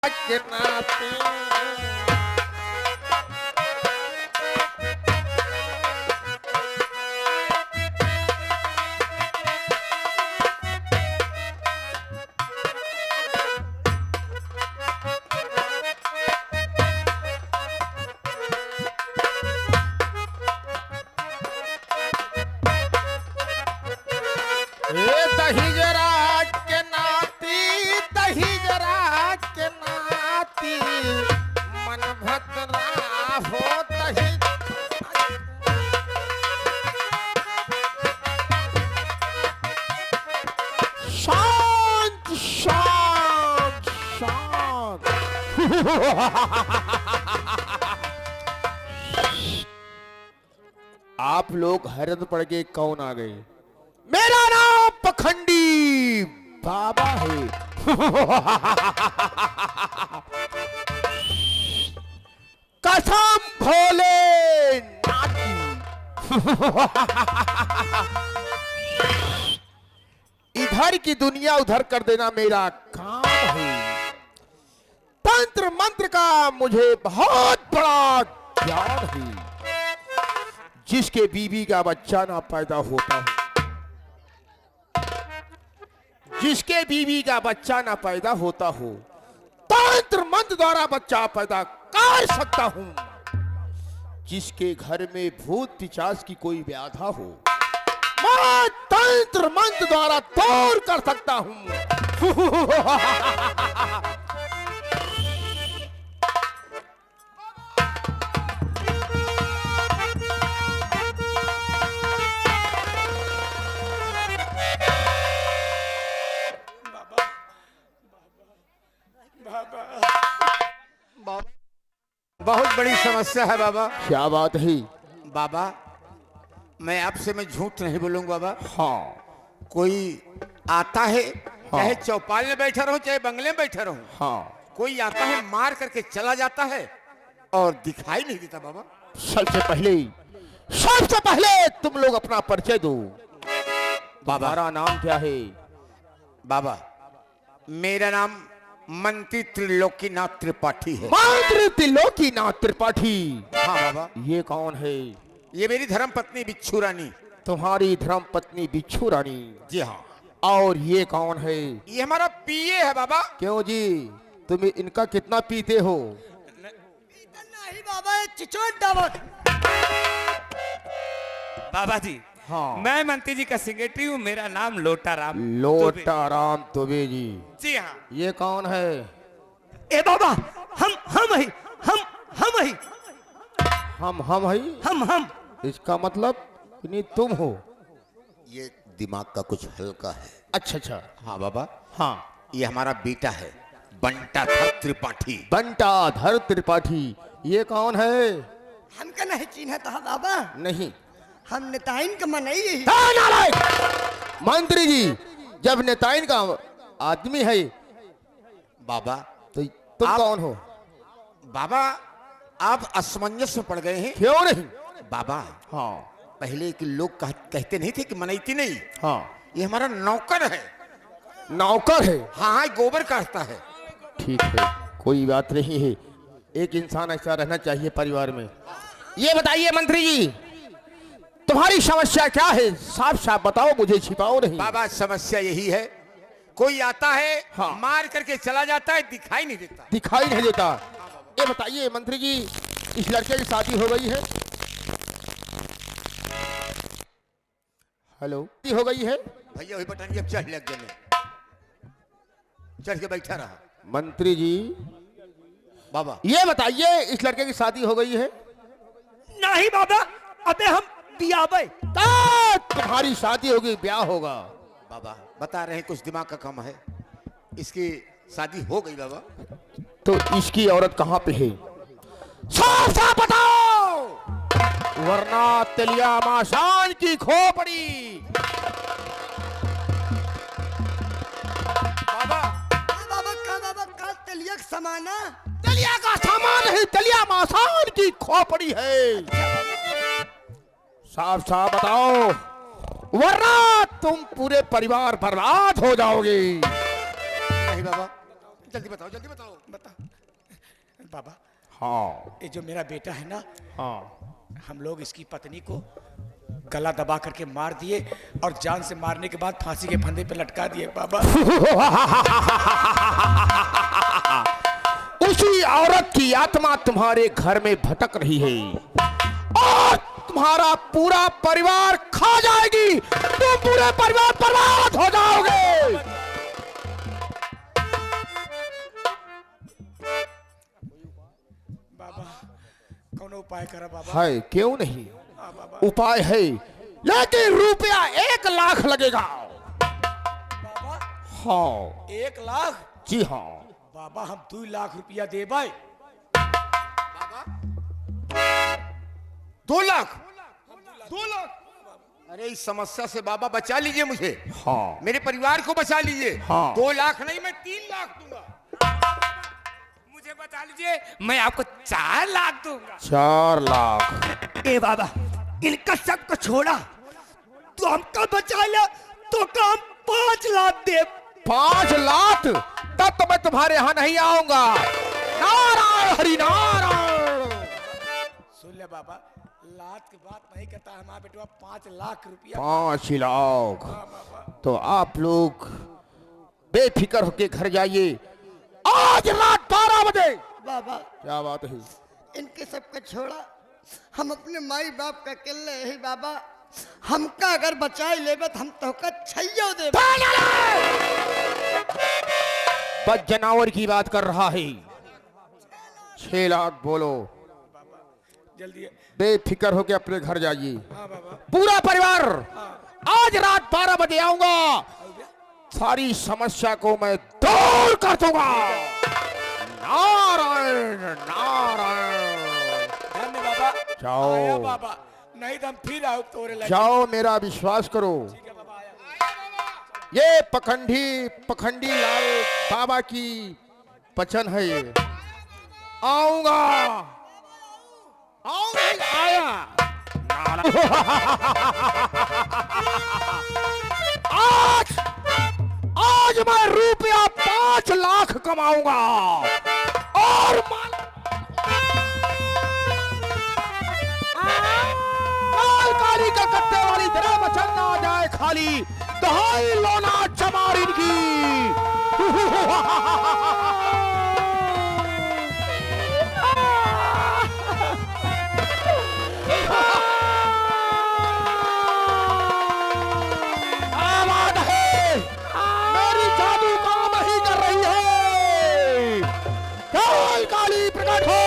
के नाते दही जरा के नाती दही जरा के नाती मन भद्रा हो दही शांत शांत शांत आप लोग हैरत पड़ के कौन आ गए? मेरा नाम पखंडी बाबा है। कसम भोले नाथी। इधर की दुनिया उधर कर देना मेरा काम है। तंत्र मंत्र का मुझे बहुत बड़ा ज्ञान है। जिसके बीवी का बच्चा ना पैदा होता हो, जिसके बीवी का बच्चा ना पैदा होता हो, तंत्र मंत्र द्वारा बच्चा पैदा कर सकता हूं। जिसके घर में भूत पिशाच की कोई व्याधा हो, मैं तंत्र मंत्र द्वारा दूर कर सकता हूं। बहुत बड़ी समस्या है बाबा। क्या बात है बाबा मैं आपसे मैं झूठ नहीं बोलूंगा बाबा। हाँ कोई आता है, चाहे चौपाल में बैठा रहूं चाहे बंगले में बैठा रहूं, हाँ कोई आता है मार करके चला जाता है और दिखाई नहीं देता बाबा। सबसे पहले तुम लोग अपना परिचय दो। बाबा तुम्हारा नाम क्या है? बाबा मेरा नाम मंत्री त्रिलोकीनाथ त्रिपाठी है। मंत्री त्रिलोकीनाथ त्रिपाठी? हाँ बाबा। ये कौन है? ये मेरी धर्म पत्नी बिच्छू रानी। तुम्हारी धर्म पत्नी बिच्छू रानी? जी हाँ। और ये कौन है? ये हमारा पीए है बाबा। क्यों जी, तुम इनका कितना पीते हो? नहीं बाबा, चिचोट दावत। बाबा जी हाँ मैं मंत्री जी का सेक्रेटरी हूँ। मेरा नाम लोटाराम लोटाराम दुबे जी। जी हाँ। ये कौन है? ए बाबा, हम है, हम है, हम है? हम इसका मतलब नहीं तुम हो? ये दिमाग का कुछ हल्का है। अच्छा हाँ बाबा। हाँ ये हमारा बेटा है बंटाधर त्रिपाठी। बंटाधर त्रिपाठी। ये कौन है? हमका नहीं चिन्ह था बाबा। नहीं। हम नेताइन का मनई है। नालायक! मंत्री जी जब नेताइन का आदमी है बाबा तो तुम आप- कौन हो? बाबा आप असमंजस में पड़ गए हैं। क्यों नहीं? बाबा हाँ पहले के लोग कहते नहीं थे कि मनैती नहीं। हाँ ये हमारा नौकर है। नौकर है? हाँ गोबर काटता है। ठीक है, कोई बात नहीं है। एक इंसान ऐसा रहना चाहिए परिवार में। ये बताइए मंत्री जी, तुम्हारी समस्या क्या है? साफ साफ बताओ, मुझे छिपाओ नहीं। बाबा समस्या यही है, कोई आता है हाँ। मार करके चला जाता है, दिखाई नहीं देता। दिखाई नहीं देता। ये बताइए मंत्री जी, इस लड़के की शादी हो गई है? हेलो, हो गई है? भैया वही बटन जब चढ़ लग गए, चढ़ के बैठा रहा। मंत्री जी बाबा ये बताइए, इस लड़के की शादी हो गई है? नहीं बाबा, अबे हम बियाबे। तुम्हारी शादी होगी, ब्याह होगा। बाबा बता रहे हैं कुछ दिमाग का कम है। इसकी शादी हो गई बाबा। तो इसकी औरत कहां पे है? साफ साफ बताओ, वरना तेलिया माशान की खोपड़ी। बाबा बाबा का तलिया का समाना। तेलिया का सामान है, तेलिया माशान की खोपड़ी है। साफ साफ बताओ, वरना तुम पूरे परिवार बर्बाद हो जाओगे। नहीं बाबा, जल्दी बताओ, जल्दी बताओ। बता बाबा, हाँ ये जो मेरा बेटा है ना, हाँ। हम लोग इसकी पत्नी को गला दबा करके मार दिए और जान से मारने के बाद फांसी के फंदे पे लटका दिए बाबा। उसी औरत की आत्मा तुम्हारे घर में भटक रही है और तुम्हारा पूरा परिवार खा जाएगी, तुम पूरे परिवार बर्बाद हो जाओगे। बाबा कौन उपाय करा बाबा? है क्यों नहीं, हाँ बाबा। उपाय है, लेकिन रुपया 1 लाख लगेगा। बाबा हाँ 1 लाख? जी हाँ। बाबा हम 2 लाख रुपया दे भाई। 2 लाख? 2 लाख? अरे इस समस्या से बाबा बचा लीजिए मुझे, हाँ मेरे परिवार को बचा लीजिए। हाँ। 2 लाख नहीं, मैं 3 लाख दूंगा। मुझे बता लीजिए, मैं आपको 4 लाख दूंगा। 4 लाख। ए बाबा, इनका सबको छोड़ा तो हमको बचा लिया तो काम 5 लाख दे। 5 लाख? तब तो मैं तुम्हारे यहाँ नहीं आऊंगा। नारायण हरि नारायण। सुन ले बाबा, लाख की बात नहीं करता हमारा बेटवा, 5 लाख रुपया। 5 लाख तो आप लोग बेफिक्र होके घर जाइए आज रात 12 बजे। बाबा क्या बात है? इनके सबका छोड़ा, हम अपने माई बाप का किले ही बाबा, हमका अगर बचाई लेबे तो हम तो का छैयो दे। बस जनावर की बात कर रहा है। 6 लाख बोलो। जल्दी। बेफिक्र होके अपने घर जाइए, हाँ बाबा। पूरा परिवार। आज रात 12 बजे आऊंगा, सारी समस्या को मैं दूर कर दूंगा। नारायण नारायण। धन्य बाबा। जाओ। आया बाबा, नहीं तो हम फिर आओ तोरे लगे। जाओ, मेरा विश्वास करो। ठीक है बाबा, आया। ये पखंडी लाल बाबा की वचन है ये। आऊंगा आया। आज मैं रुपया 5 लाख कमाऊंगा और काली कलकत्ते वाली तरह वचन ना जाए खाली, दहाई लोना चमार इनकी। आवाज है, मेरी जादू काम ही कर रही है। जय काली प्रकट हो।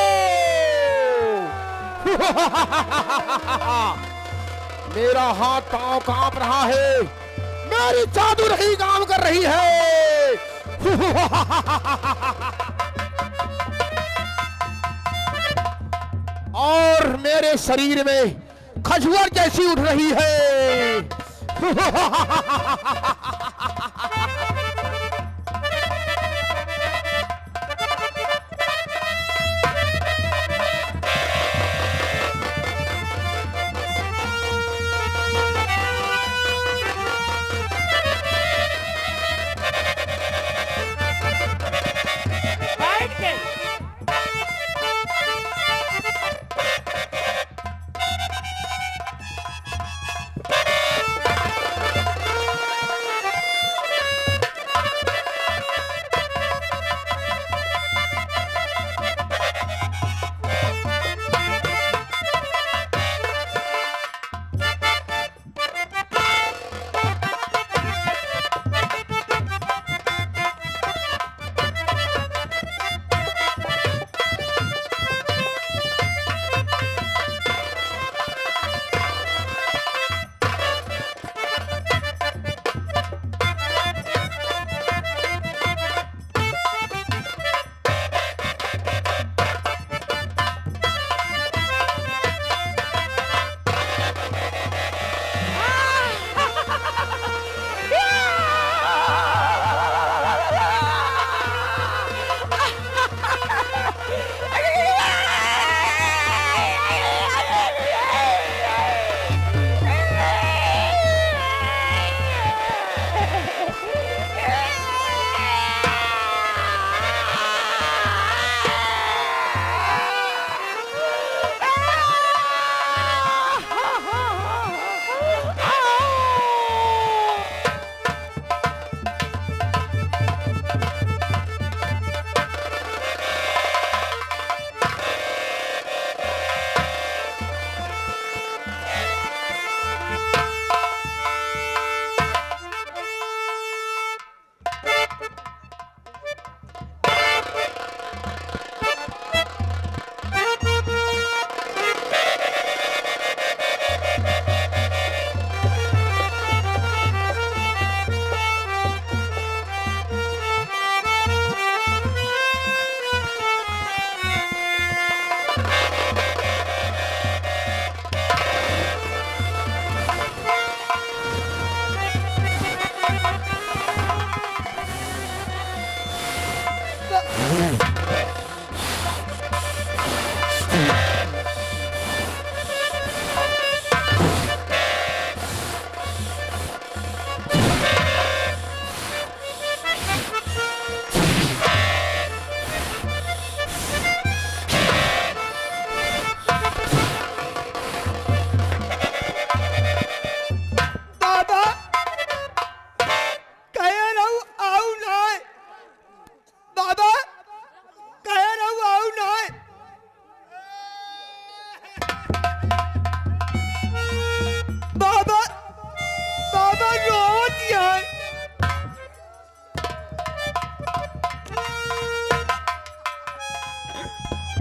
मेरा हाथ पांव कांप रहा है, मेरी जादू नहीं काम कर रही है। और मेरे शरीर में खजूर जैसी उठ रही है। बैठ के।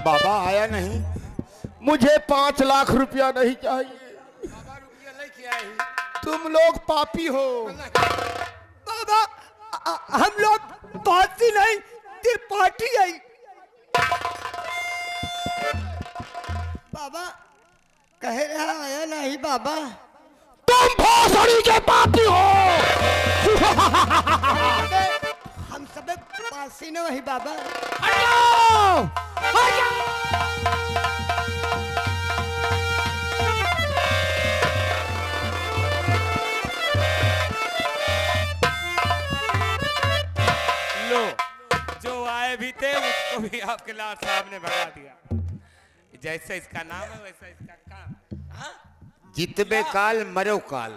बाबा आया नहीं। मुझे 5 लाख रुपया नहीं चाहिए। बाबा रुपया लेके आए। तुम लोग पापी हो। बाबा हम लोग पार्टी नहीं त्रिपाठी आई। बाबा कह रहा आया नहीं बाबा। तुम भोसड़ी के पापी हो। हम सब पासी न वही बाबा। लो, जो आए भी थे उसको भी आपके लाल साहब ने भगा दिया। जैसा इसका नाम है वैसा इसका काम। हाँ? जितबे काल मरो काल।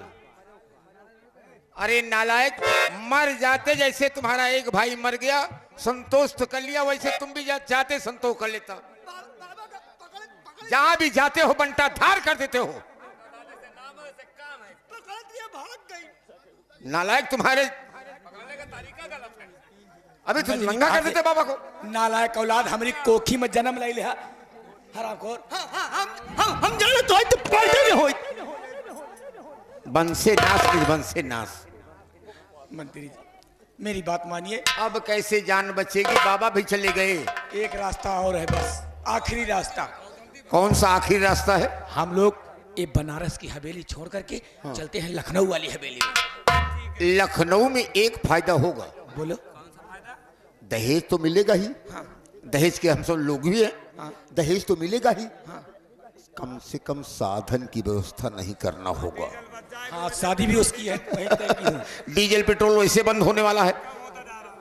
अरे नालायक, मर जाते जैसे तुम्हारा एक भाई मर गया, संतोष तो कर लिया, वैसे तुम भी जाते संतोष कर लेता। जहां भी जाते हो बंटा धार कर देते हो। नालायक, तुम्हारे अभी तुम नंगा कर देते बाबा को। नालायक औलाद, हमारी कोखी में जन्म ले लिया हरामखोर। हम जाने तो पढ़ते नहीं हो। बंसे नाश, बंसे नाश। मंत्री जी मेरी बात मानिए, अब कैसे जान बचेगी? बाबा भी चले गए। एक रास्ता और है, बस आखिरी रास्ता। कौन सा आखिरी रास्ता है? हम लोग ये बनारस की हवेली छोड़ करके चलते हैं लखनऊ वाली हवेली में। लखनऊ में एक फायदा होगा। बोलो। दहेज तो मिलेगा ही। दहेज के हम सब लोग भी हैं। दहेज तो मिलेगा ही। कम से कम साधन की व्यवस्था नहीं करना होगा। हाँ, शादी भी उसकी है, वहीं तय की है। डीजल पेट्रोल वैसे बंद होने वाला है,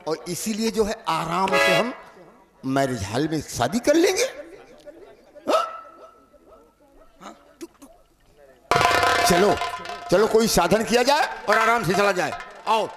और इसीलिए जो है आराम से हम मैरिज हॉल में शादी कर लेंगे। चलो चलो, कोई साधन किया जाए और आराम से चला जाए। आओ।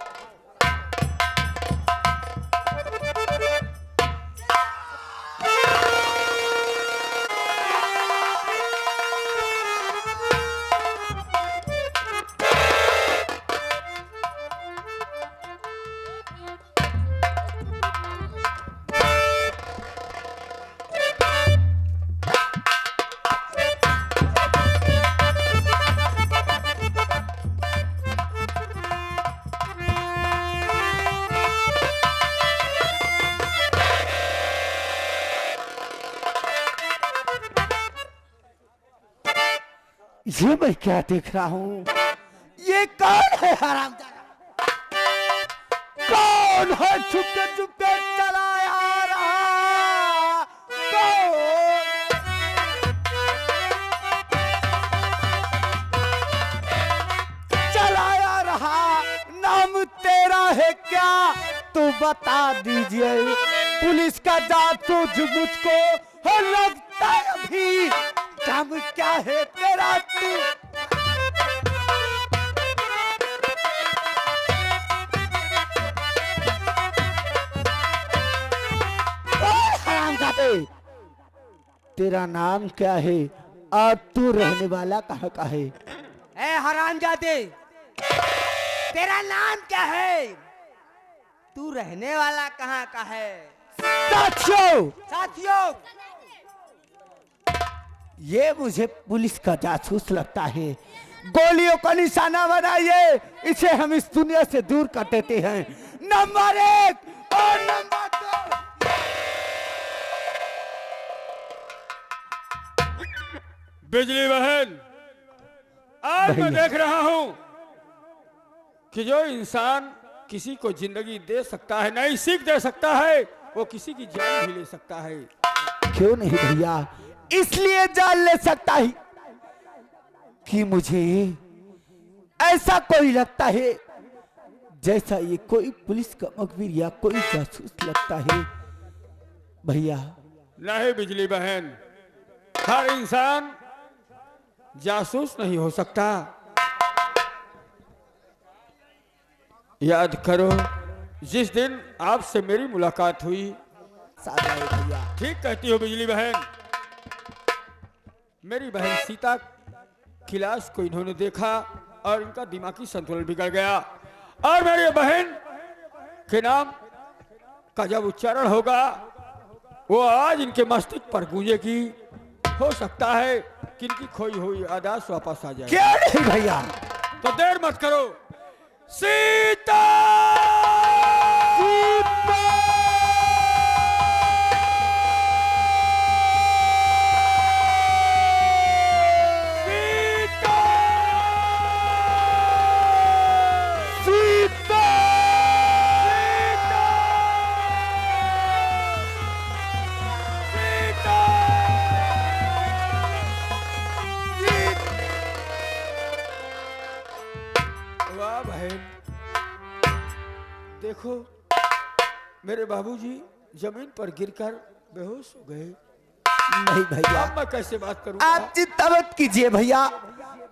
ये मैं क्या देख रहा हूँ? ये कौन है हरामजादा? कौन है छुपके छुपके चला आ रहा? कौन? चला आ रहा? नाम तेरा है क्या? तो बता दीजिए। पुलिस का जासूस मुझको हो लगता है अभी। काम क्या है तेरा तू? हरामजादे, तेरा नाम क्या है और तू रहने वाला कहाँ का है? ए हरामजादे, तेरा नाम क्या है? तू रहने वाला कहाँ का है? साथियों, ये मुझे पुलिस का जासूस लगता है। गोलियों का निशाना बनाइए, इसे हम इस दुनिया से दूर कर देते हैं। नंबर 1 और नंबर 2। बिजली बहन, आज मैं देख रहा हूं कि जो इंसान किसी को जिंदगी दे सकता है, नई सीख दे सकता है, वो किसी की जान भी ले सकता है। क्यों नहीं भैया? इसलिए जान ले सकता ही कि मुझे ऐसा कोई लगता है जैसा ये कोई पुलिस का मुखबिर या कोई जासूस लगता है। भैया नहीं बिजली बहन, हर इंसान जासूस नहीं हो सकता। याद करो, जिस दिन आपसे मेरी मुलाकात हुई। भैया ठीक कहती हो बिजली बहन। मेरी बहन सीता की लाश को इन्होंने देखा और इनका दिमागी संतुलन बिगड़ गया, और मेरी बहन के नाम का जब उच्चारण होगा वो आज इनके मस्तिष्क पर गूंजेगी। हो सकता है कि इनकी खोई हुई आदास वापस आ जाए। क्या नहीं भैया, तो देर मत करो। सीता देखो, मेरे बाबूजी जमीन पर गिरकर बेहोश हो गए। नहीं भैया, अब मैं कैसे बात करूं? आप चिंता मत कीजिए भैया,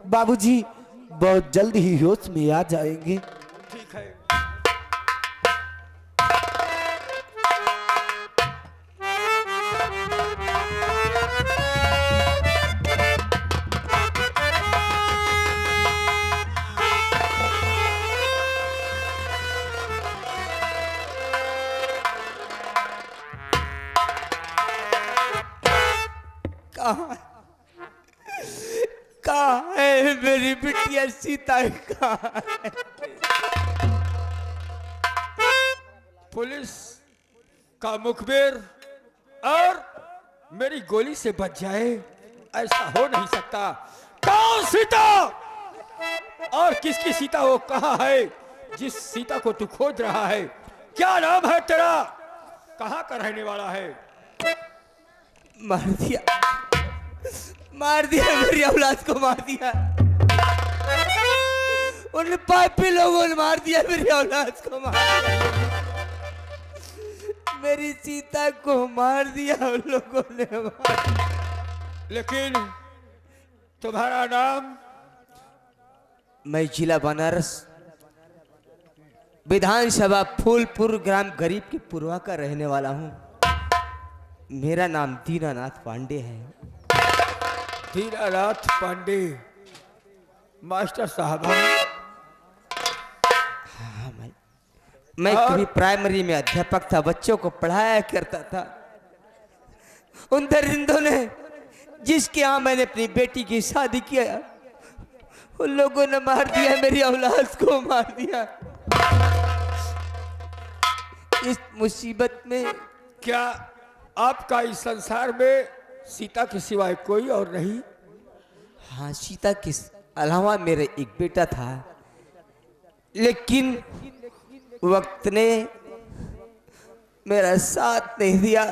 बाबूजी बहुत जल्द ही होश में आ जाएंगे। ठीक है। कहाँ है मेरी बिटिया सीता? कहाँ है? पुलिस का मुखबिर और मेरी गोली से बच जाए, ऐसा हो नहीं सकता। कौन सीता? और किसकी सीता? वो कहाँ है जिस सीता को तू खोज रहा है? क्या नाम है तेरा? कहाँ का रहने वाला है? मार दिया मेरी औलाद को, मार दिया उन पापी लोगों ने, मार दिया मेरी औलाद को, मार दिया मेरी सीता को, मार दिया उन लोगों ने। लेकिन तुम्हारा नाम? मैं जिला बनारस विधानसभा फूलपुर ग्राम गरीब के पूर्वा का रहने वाला हूँ। मेरा नाम दीनानाथ पांडे है। दीनानाथ पांडे मास्टर साहब। हाँ, मैं कभी प्राइमरी में अध्यापक था, बच्चों को पढ़ाया करता था। उन दरिंदों ने जिसके यहाँ मैंने अपनी बेटी की शादी किया, उन लोगों ने मार दिया, मेरी औलाद को मार दिया। इस मुसीबत में क्या आपका इस संसार में सीता के सिवाय कोई और नहीं? हाँ, सीता के अलावा मेरा एक बेटा था, लेकिन वक्त ने मेरा साथ नहीं दिया।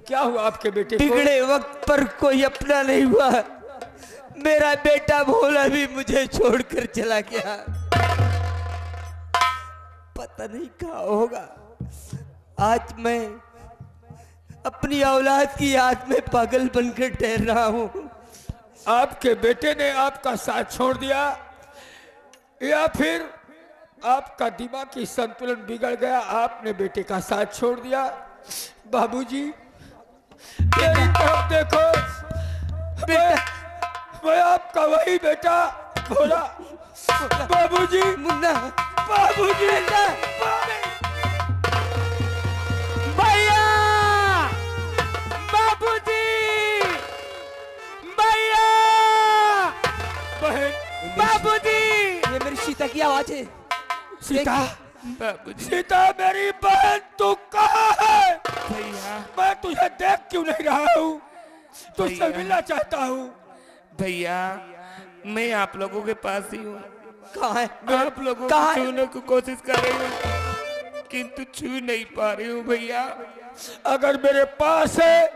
क्या हुआ आपके बेटे को? बिगड़े वक्त पर कोई अपना नहीं हुआ। मेरा बेटा भोला भी मुझे छोड़कर चला गया। पता नहीं कहाँ होगा। आज मैं अपनी औलाद की याद में पागल बनकर ठहर रहा हूँ। आपके बेटे ने आपका साथ छोड़ दिया या फिर आपका दिमागी संतुलन बिगड़ गया, आपने बेटे का साथ छोड़ दिया? बाबूजी मेरी तरफ देखो, मैं आपका वही बेटा भोला। बाबूजी, मुन्ना, बाबूजी, भैया, बाबूजी, भैया, बहन, बाबूजी। ये मेरी सीता की आवाज है। सीता, सीता मेरी बहन, तू कहाँ है? भैया, मैं तुझे देख क्यों नहीं रहा हूँ? तुझसे मिलना चाहता हूँ। भैया, मैं आप लोगों के पास ही हूँ। कहाँ है? आप लोगों को छूने की कोशिश कर रही हूँ, किंतु छू नहीं पा रही हूँ। भैया, अगर मेरे पास है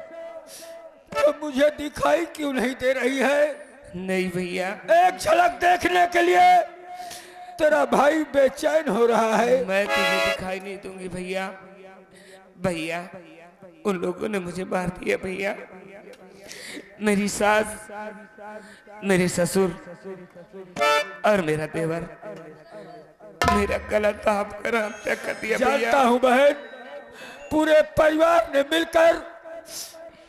तो मुझे दिखाई क्यों नहीं दे रही है? नहीं भैया, एक झलक देखने के लिए तेरा भाई बेचैन हो रहा है। मैं तुझे दिखाई नहीं दूंगी भैया। भैया, उन लोगों ने मुझे मार दिया भैया। मेरी सास, मेरे ससुर और मेरा देवर मेरा गला दाब कर हत्या कर दिया भैया। जानता हूँ बहन, पूरे परिवार ने मिलकर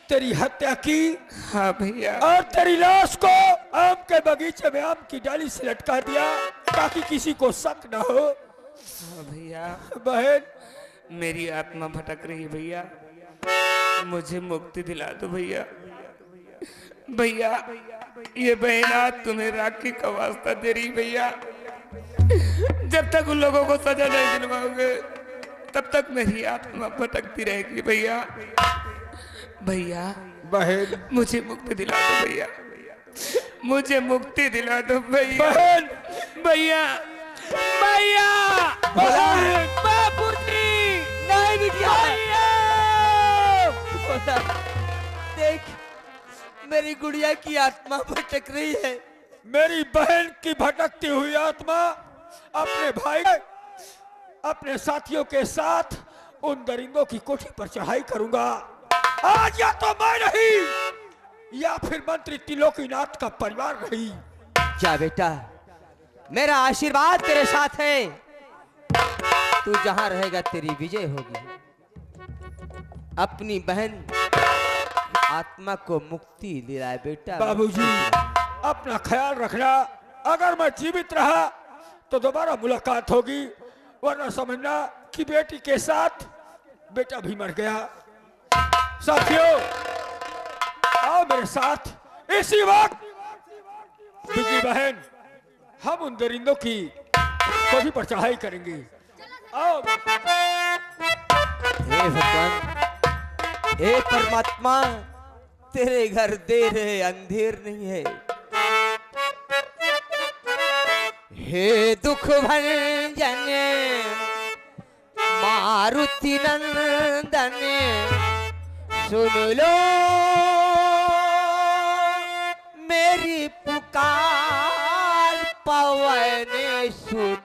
तेरी हत्या की। हाँ भैया, और तेरी लाश को आम के बगीचे में आम की डाली से लटका दिया ताकि किसी को शक न हो। हाँ भैया, बहन, मेरी आत्मा भटक रही है भैया। मुझे मुक्ति दिला दो भैया। भैया ये बहनात तुम्हें राखी का वास्ता दे रही भैया। जब तक उन लोगों को सजा नहीं दिलवाओगे तब तक मेरी आत्मा भटकती रहेगी भैया। भैया बहन मुझे मुक्ति दिला दो भैया, मुझे मुक्ति दिला दो भैया। बहन भैया भैया बहन बापूजी नहीं बिटिया, देख मेरी गुड़िया की आत्मा भटक रही है। मेरी बहन की भटकती हुई आत्मा अपने भाई अपने साथियों के साथ उन दरिंदों की कोठी पर चढ़ाई करूंगा। आज या तो मैं नहीं या फिर मंत्री त्रिलोकीनाथ का परिवार नहीं। जा बेटा, मेरा आशीर्वाद तेरे साथ है। तू जहां रहेगा तेरी विजय होगी। अपनी बहन आत्मा को मुक्ति दिलाए बेटा। बाबूजी अपना ख्याल रखना। अगर मैं जीवित रहा तो दोबारा मुलाकात होगी, वरना समझना कि बेटी के साथ बेटा भी मर गया। साथियों आओ मेरे साथ इसी वक्त। बिजली बहन हम उन दरिंदों की कोठी पर चढ़ाई करेंगे। आओ। हे भगवान, हे परमात्मा, तेरे घर देर है अंधेर नहीं है। हे दुख भंजन मारुति नंदन, सुन लो मेरी पुकार, पवन सुन